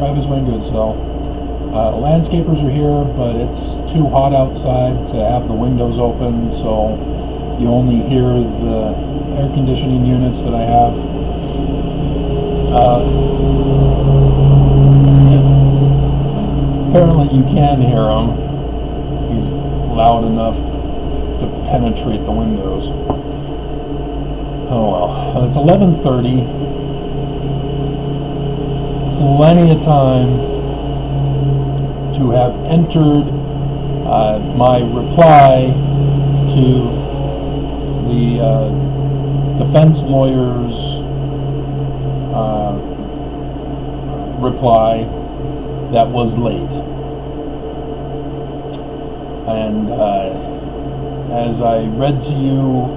Travis Wingate. So landscapers are here, but it's too hot outside to have the windows open, so you only hear the air conditioning units that I have. Apparently you can hear him. He's loud enough to penetrate the windows. Oh well, it's 11:30. Plenty of time to have entered my reply to the defense lawyer's reply that was late. And as I read to you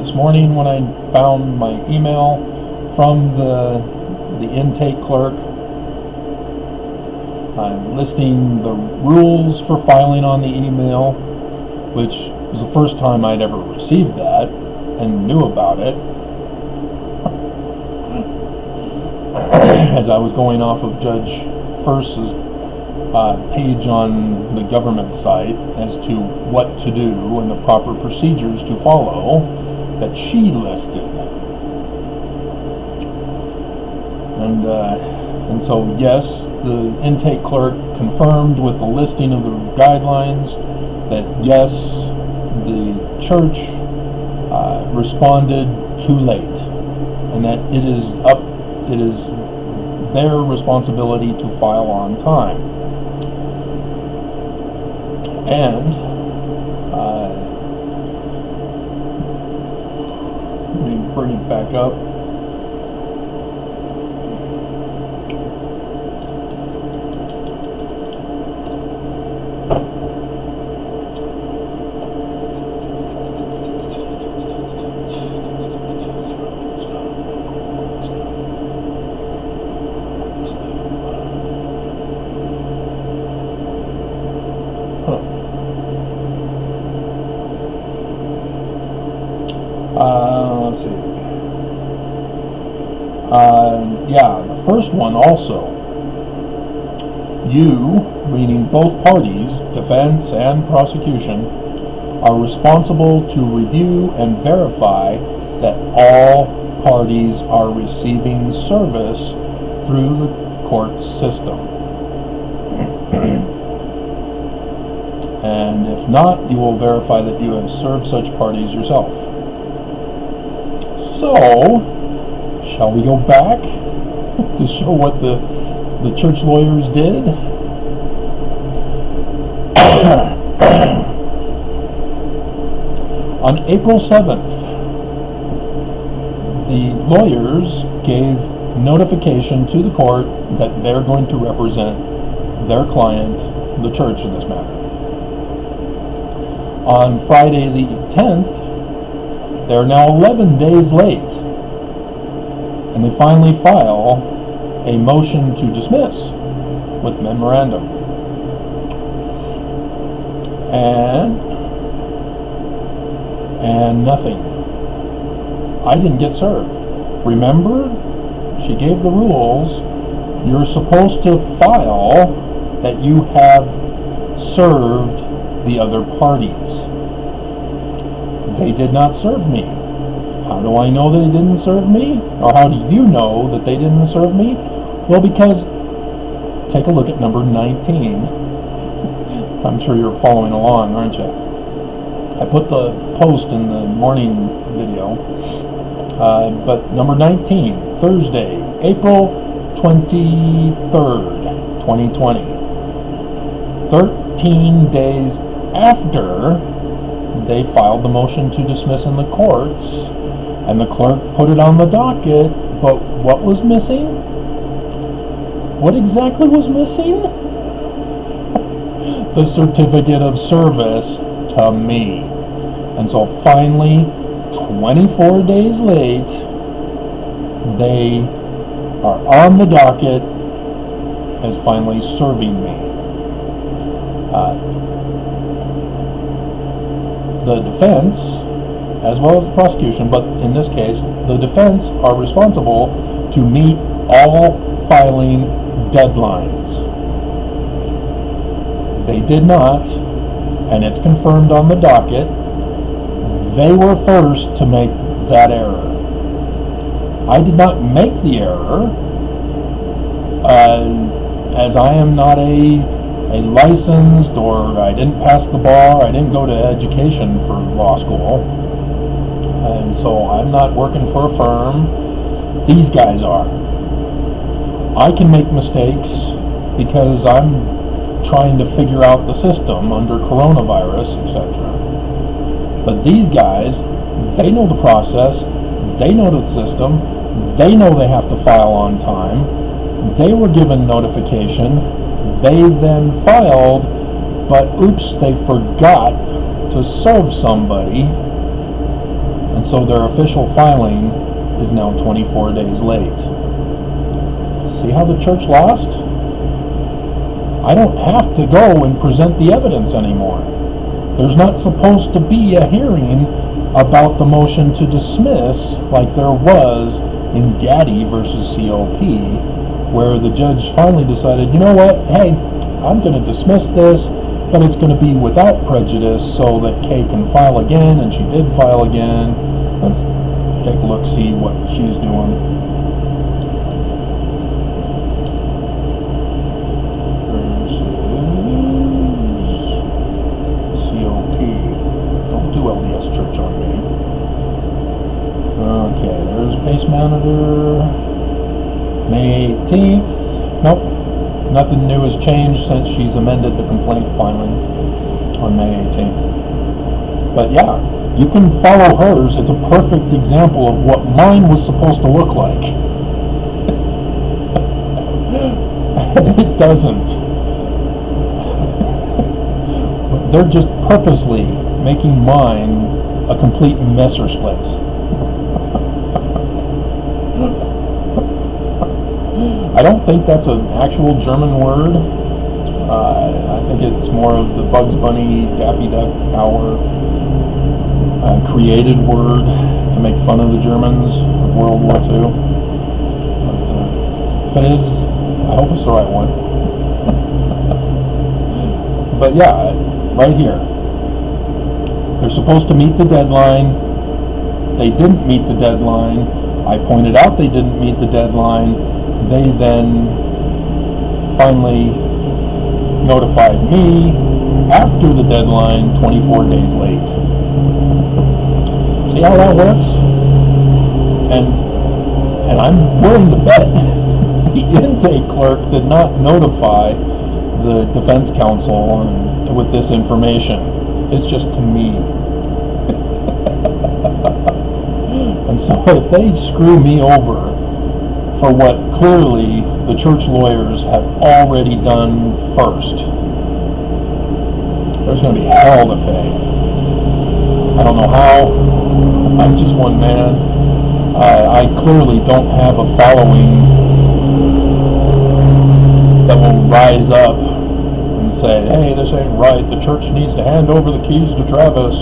this morning when I found my email from the intake clerk listing the rules for filing on the email, which was the first time I'd ever received that and knew about it, as I was going off of Judge First's page on the government site as to what to do and the proper procedures to follow that she listed. And so yes, the intake clerk confirmed with the listing of the guidelines that yes, the church responded too late, and that it is their responsibility to file on time. And let me bring it back up. Let's see. Yeah, the first one also. You, meaning both parties, defense and prosecution, are responsible to review and verify that all parties are receiving service through the court system. And if not, you will verify that you have served such parties yourself. So, shall we go back to show what the church lawyers did? On April 7th, the lawyers gave notification to the court that they're going to represent their client, the church, in this matter. On Friday the 10th, they're now 11 days late, and they finally file a motion to dismiss with memorandum. And nothing. I didn't get served. Remember, she gave the rules. You're supposed to file that you have served the other parties. They did not serve me. How do I know they didn't serve me? Or how do you know that they didn't serve me? Well, because take a look at number 19. I'm sure you're following along, aren't you? I put the post in the morning video. But number 19, Thursday, April 23rd, 2020. 13 days after they filed the motion to dismiss in the courts, and the clerk put it on the docket, but what was missing? What exactly was missing? The certificate of service to me. And so finally, 24 days late, they are on the docket as finally serving me. The defense, as well as the prosecution, but in this case, the defense are responsible to meet all filing deadlines. They did not, and it's confirmed on the docket. They were first to make that error. I did not make the error, as I am not a licensed, or I didn't pass the bar, I didn't go to education for law school, and so I'm not working for a firm. These guys are. I can make mistakes because I'm trying to figure out the system under coronavirus, etc. But these guys, they know the process, they know the system, they know they have to file on time, they were given notification, they then filed, but oops, they forgot to serve somebody, and so their official filing is now 24 days late. See how the church lost? I don't have to go and present the evidence anymore. There's not supposed to be a hearing about the motion to dismiss like there was in Gaddy versus COP, where the judge finally decided, you know what, hey, I'm going to dismiss this, but it's going to be without prejudice so that Kay can file again, and she did file again. Let's take a look, see what she's doing. LDS church on me. Okay, there's Pace Monitor. May 18th. Nope, nothing new has changed since she's amended the complaint filing on May 18th. But yeah, you can follow hers. It's a perfect example of what mine was supposed to look like. And it doesn't. They're just purposely making mine a complete Messersplits. I don't think that's an actual German word. I think it's more of the Bugs Bunny, Daffy Duck hour created word to make fun of the Germans of World War II. But if it is, I hope it's the right one. But yeah, right here. They're supposed to meet the deadline. They didn't meet the deadline. I pointed out they didn't meet the deadline. They then finally notified me after the deadline, 24 days late. See how that works? And I'm willing to bet the intake clerk did not notify the defense counsel with this information. It's just to me. And so if they screw me over for what clearly the church lawyers have already done first, there's going to be hell to pay. I don't know how. I'm just one man. I clearly don't have a following that will rise up and say, hey, this ain't right, the church needs to hand over the keys to Travis.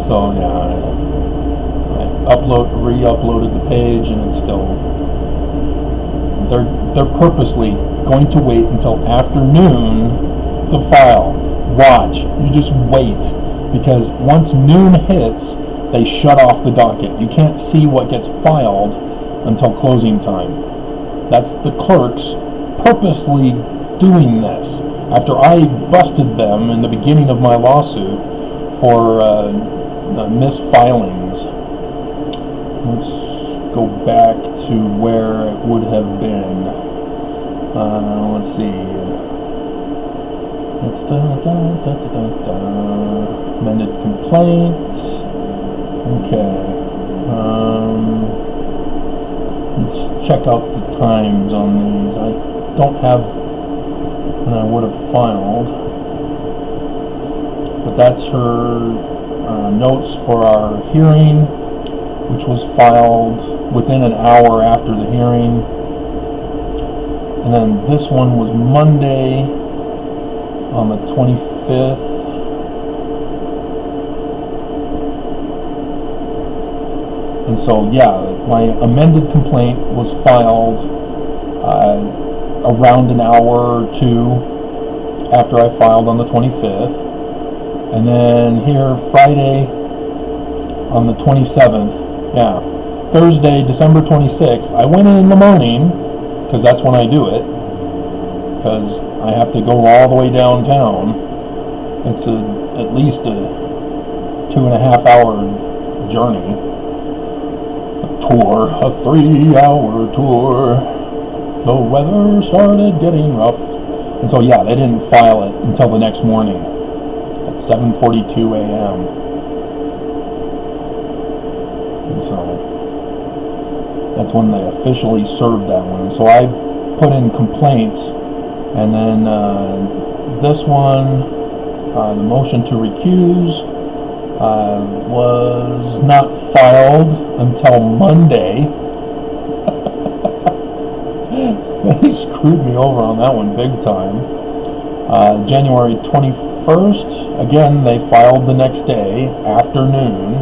So yeah, I re-uploaded the page, and it's still, they're purposely going to wait until afternoon to file. Watch, you just wait, because once noon hits, they shut off the docket. You can't see what gets filed until closing time. That's the clerks purposely doing this after I busted them in the beginning of my lawsuit for misfilings. Let's go back to where it would have been. Let's see. Amended complaints. Okay. Let's check out the times on these. I don't have when I would have filed, but that's her notes for our hearing, which was filed within an hour after the hearing. And then this one was Monday on the 25th. And And so, yeah, my amended complaint was filed around an hour or two after I filed on the 25th. And then here, Friday on the 27th, yeah, Thursday, December 26th, I went in the morning, because that's when I do it, because I have to go all the way downtown. It's at least a 2.5 hour journey. A tour, a 3-hour tour. The weather started getting rough. And so, yeah, they didn't file it until the next morning at 7:42 a.m. And so that's when they officially served that one. And so I've put in complaints, and then this one, the motion to recuse, was not filed until Monday. They screwed me over on that one big time. January 21st, again, they filed the next day, afternoon.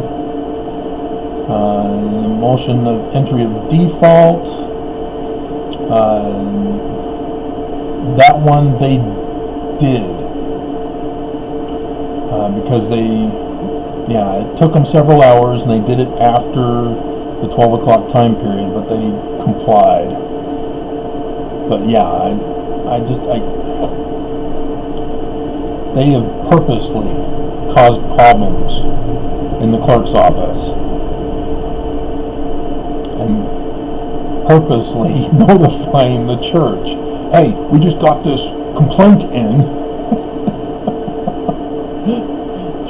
The motion of entry of default, that one they did. Because it took them several hours, and they did it after the 12 o'clock time period, but they complied. But yeah, they have purposely caused problems in the clerk's office, and purposely notifying the church, hey, we just got this complaint in.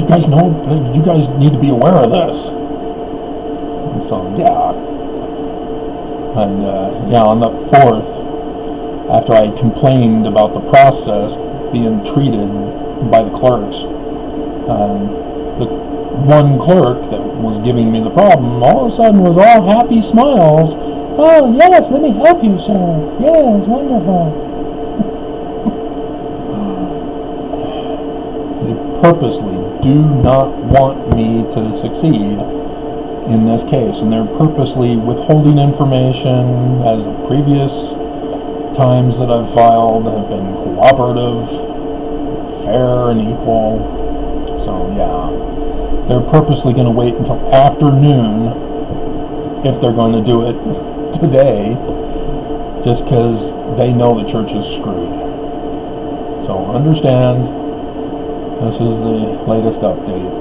You guys need to be aware of this. And so, yeah. And, on the 4th, after I complained about the process being treated by the clerks, the one clerk that was giving me the problem all of a sudden was all happy smiles. Oh, yes, let me help you, sir. Yes, wonderful. They purposely do not want me to succeed in this case, and they're purposely withholding information, as the previous times that I've filed have been cooperative, fair, and equal. So yeah, they're purposely going to wait until afternoon, if they're going to do it today, just because they know the church is screwed. So understand, this is the latest update.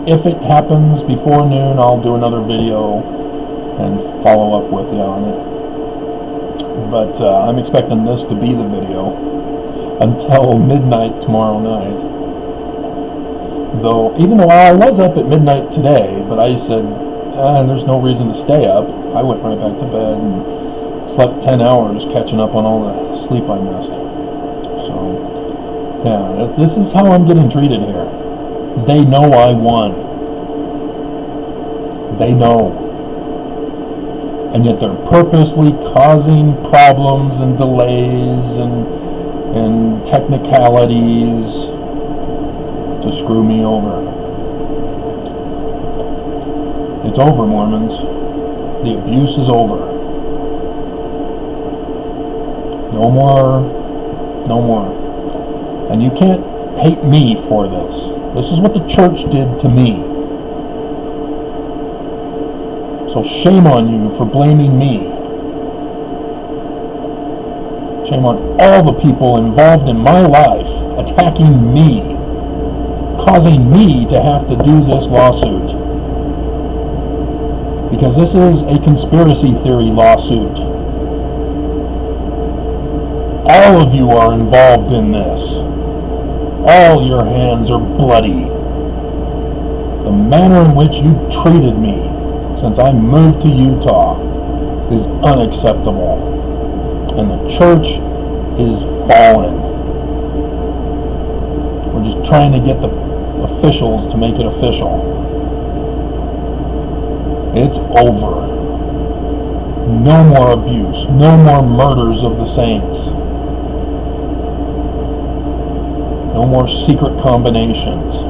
If it happens before noon, I'll do another video and follow up with you on it. But I'm expecting this to be the video until midnight tomorrow night. Even though I was up at midnight today, but I said, there's no reason to stay up. I went right back to bed and slept 10 hours catching up on all the sleep I missed. So, yeah, this is how I'm getting treated here. They know I won. They know. And yet they're purposely causing problems and delays and technicalities to screw me over. It's over, Mormons. The abuse is over. No more. No more. And you can't hate me for this. This is what the church did to me. So shame on you for blaming me. Shame on all the people involved in my life attacking me, causing me to have to do this lawsuit. Because this is a conspiracy theory lawsuit. All of you are involved in this. All your hands are bloody. The manner in which you've treated me since I moved to Utah is unacceptable. And the church is fallen. We're just trying to get the officials to make it official. It's over. No more abuse. No more murders of the saints. No more secret combinations.